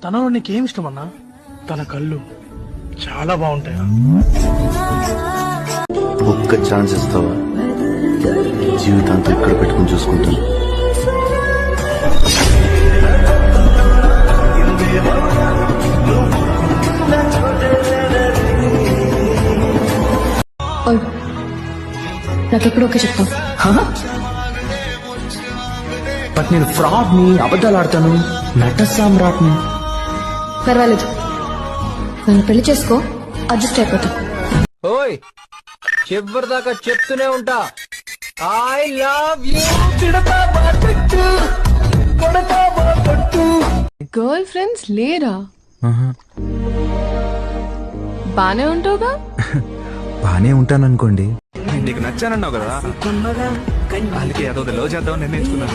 తనలో నీకేం ఇష్టం అన్నా? తన కళ్ళు చాలా బాగుంటాయి. ఒక్క ఛాన్స్ ఇస్తావా? జీవితాంతం ఇక్కడ పెట్టుకుని చూసుకుంటాను. నాకెప్పుడు ఓకే చెప్తాం. బట్ నేను ఫ్రాడ్ ని, అబద్ధాలు ఆడతాను, నట సామ్రాట్ని. పర్వాలేదు, నన్ను పెళ్లి చేసుకో, అడ్జస్ట్ అయిపోతా. ఓయ్ చివరిదాకా చెప్తూనే ఉంటా, I love you. Girl friends లేరా? బానే ఉంటావుగా? బానే ఉంటాననుకోండి. నీకు నచ్చానన్నావు కదా, అందుకే అదో లో చేద్దాం నిర్ణయించుకున్నాను.